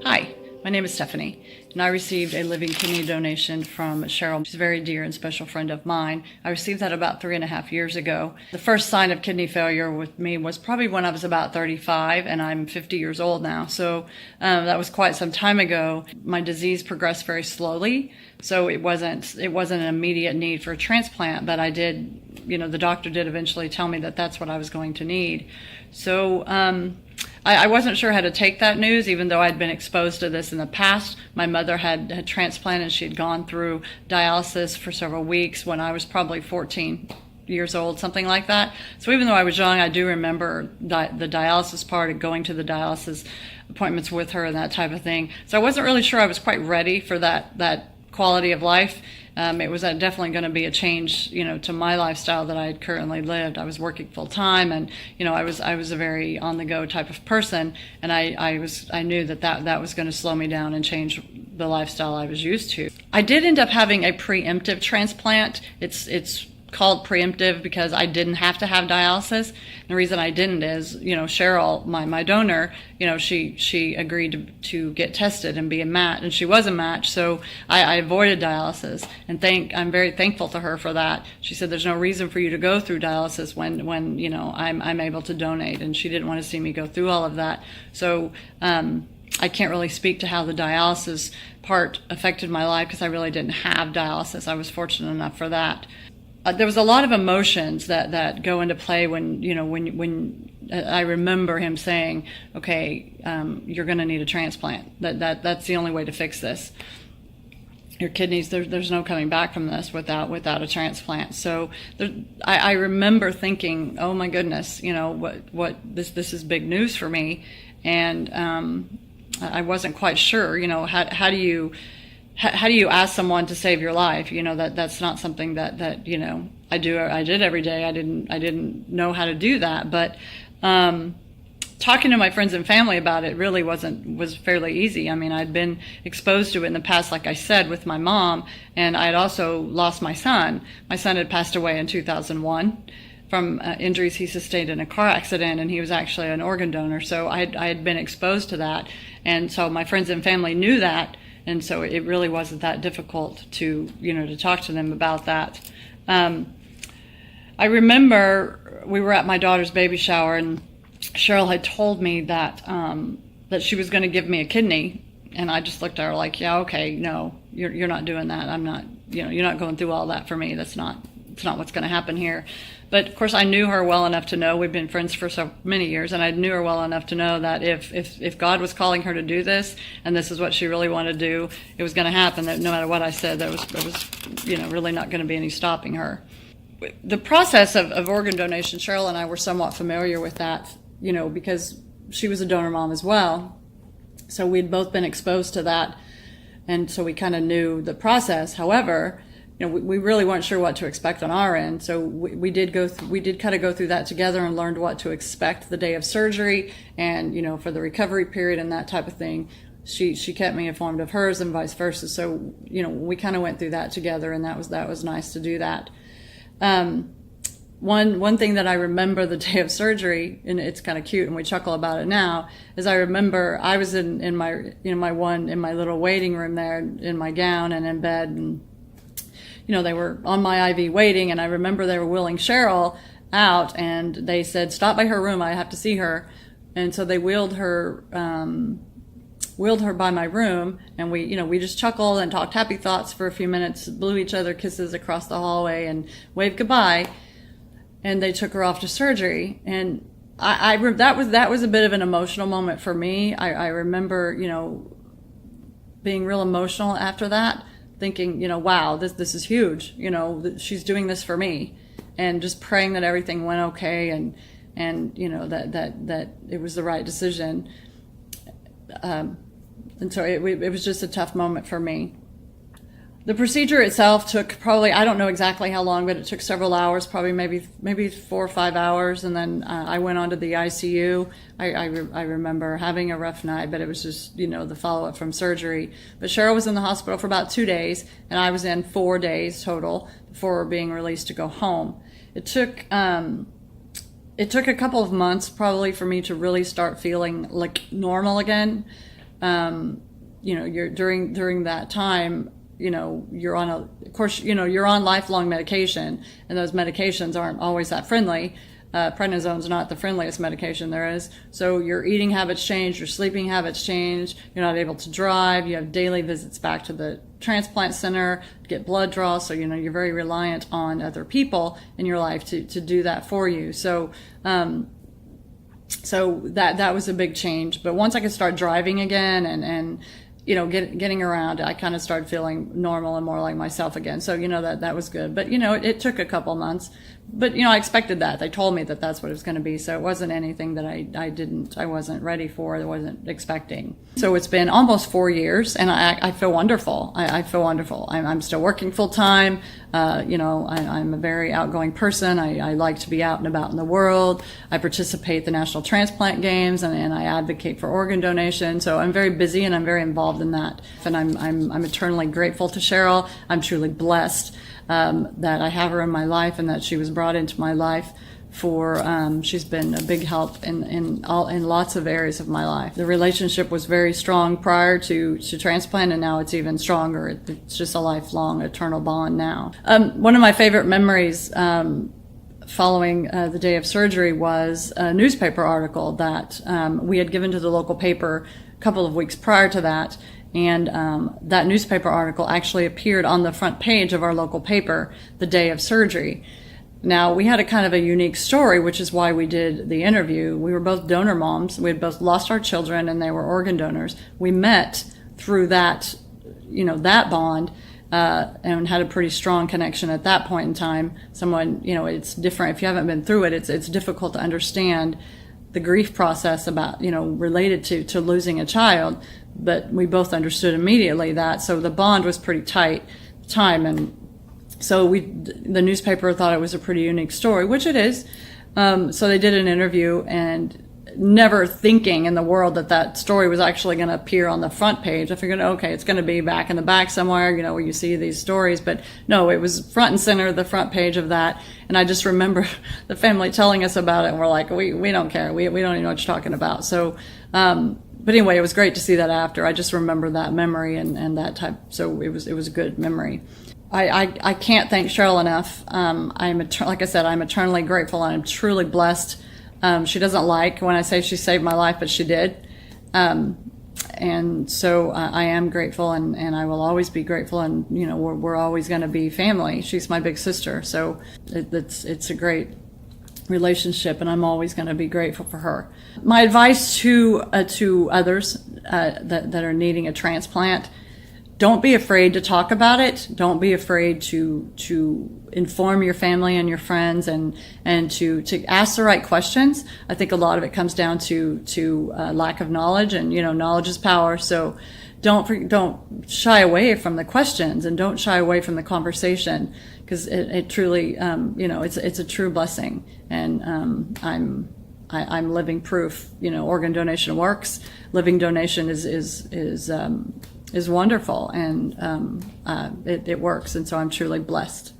Hi, my name is Stephanie, and I received a living kidney donation from Cheryl. She's a very dear and special friend of mine. I received that about 3.5 years ago. The first sign of kidney failure with me was probably when I was about 35, and I'm 50 years old now. So that was quite some time ago. My disease progressed very slowly, so it wasn't an immediate need for a transplant, but I did, the doctor did eventually tell me that that's what I was going to need. So I wasn't sure how to take that news, even though I'd been exposed to this in the past. My mother had transplanted. She had gone through dialysis for several weeks when I was probably 14 years old, something like that. So even though I was young, I do remember the dialysis part and going to the dialysis appointments with her and that type of thing. So I wasn't really sure I was quite ready for that quality of life. It was definitely going to be a change, to my lifestyle that I had currently lived. I was working full time, and I was a very on the go type of person, and I knew that was going to slow me down and change the lifestyle I was used to. I did end up having a preemptive transplant. It's called preemptive because I didn't have to have dialysis. The reason I didn't is, Cheryl, my donor, she agreed to get tested and be a match, and she was a match, so I avoided dialysis, and I'm very thankful to her for that. She said there's no reason for you to go through dialysis when I'm able to donate, and she didn't want to see me go through all of that. So I can't really speak to how the dialysis part affected my life because I really didn't have dialysis. I was fortunate enough for that. There was a lot of emotions that go into play when I remember him saying, okay, you're going to need a transplant. That's the only way to fix this. Your kidneys, there's no coming back from this without a transplant. So I remember thinking, oh my goodness, what this is big news for me, and I wasn't quite sure, how do you ask someone to save your life? That's not something that I did every day. I didn't know how to do that, but talking to my friends and family about it really was fairly easy. I mean, I'd been exposed to it in the past, like I said, with my mom, and I had also lost my son. My son had passed away in 2001 from injuries he sustained in a car accident, and he was actually an organ donor. So I had been exposed to that, and so my friends and family knew that. And so it really wasn't that difficult to talk to them about that. I remember we were at my daughter's baby shower, and Cheryl had told me that she was going to give me a kidney, and I just looked at her like, yeah, okay, no, you're not doing that. I'm not, you're not going through all that for me. It's not what's going to happen here. But of course, I knew her well enough to know, we've been friends for so many years, and I knew her well enough to know that if God was calling her to do this, and this is what she really wanted to do, it was going to happen. That no matter what I said, there was really not going to be any stopping her. The process of organ donation, Cheryl and I were somewhat familiar with that, because she was a donor mom as well. So we'd both been exposed to that, and so we kind of knew the process. However, we really weren't sure what to expect on our end, so we did kind of go through that together and learned what to expect the day of surgery, and for the recovery period and that type of thing. She kept me informed of hers and vice versa. So we kind of went through that together, and that was nice to do that. One thing that I remember the day of surgery, and it's kind of cute, and we chuckle about it now, is I remember I was in my my little waiting room there in my gown and in bed, and they were on my IV waiting, and I remember they were wheeling Cheryl out, and they said, stop by her room, I have to see her. And so they wheeled her by my room, and we just chuckled and talked happy thoughts for a few minutes, blew each other kisses across the hallway and waved goodbye, and they took her off to surgery. And that was a bit of an emotional moment for me. I remember, being real emotional after that, thinking, wow, this is huge. She's doing this for me, and just praying that everything went okay, and that it was the right decision. And so it was just a tough moment for me. The procedure itself took probably, I don't know exactly how long, but it took several hours, probably maybe 4 or 5 hours. And then I went on to the ICU. I remember having a rough night, but it was just, the follow-up from surgery. But Cheryl was in the hospital for about 2 days, and I was in 4 days total before being released to go home. It took it took a couple of months probably for me to really start feeling like normal again. You're during that time, you're on of course, you're on lifelong medication, and those medications aren't always that friendly. Prednisone's not the friendliest medication there is. So your eating habits change, your sleeping habits change, you're not able to drive, you have daily visits back to the transplant center, get blood draws, so you're very reliant on other people in your life to do that for you. So that was a big change. But once I could start driving again and getting around, I kind of started feeling normal and more like myself again. So, that was good. But, it took a couple months. But, I expected that. They told me that that's what it was going to be. So it wasn't anything that I wasn't ready for, I wasn't expecting. So it's been almost 4 years, and I feel wonderful. I feel wonderful. I'm still working full time. I'm a very outgoing person. I like to be out and about in the world. I participate in the National Transplant Games, and I advocate for organ donation. So I'm very busy, and I'm very involved in that. And I'm eternally grateful to Cheryl. I'm truly blessed that I have her in my life, and that she was brought into my life she's been a big help in lots of areas of my life. The relationship was very strong prior to transplant, and now it's even stronger. It's just a lifelong, eternal bond now. One of my favorite memories following the day of surgery was a newspaper article that we had given to the local paper a couple of weeks prior to that. And that newspaper article actually appeared on the front page of our local paper the day of surgery. Now, we had a kind of a unique story, which is why we did the interview. We were both donor moms. We had both lost our children, and they were organ donors. We met through that, that bond, and had a pretty strong connection at that point in time. It's different. If you haven't been through it, it's difficult to understand the grief process about, related to losing a child. But we both understood immediately that. So the bond was pretty tight at the time. And so the newspaper thought it was a pretty unique story, which it is. So they did an interview, and never thinking in the world that story was actually going to appear on the front page. I figured, okay, it's going to be back in the back somewhere, where you see these stories. But no, it was front and center, the front page of that. And I just remember the family telling us about it, and we're like, we don't care. We don't even know what you're talking about. So, but anyway, it was great to see that after. I just remember that memory and that type. So it was a good memory. I can't thank Cheryl enough. Like I said, I'm eternally grateful, and I'm truly blessed. She doesn't like when I say she saved my life, but she did. And so I am grateful, and I will always be grateful. And, we're always going to be family. She's my big sister. So it's a great relationship, and I'm always going to be grateful for her. My advice to others that are needing a transplant: don't be afraid to talk about it. Don't be afraid to inform your family and your friends, and to ask the right questions. I think a lot of it comes down to lack of knowledge, and knowledge is power. So don't shy away from the questions, and don't shy away from the conversation, because it truly it's a true blessing. And I'm living proof. Organ donation works. Living donation is wonderful, and it works, and so I'm truly blessed.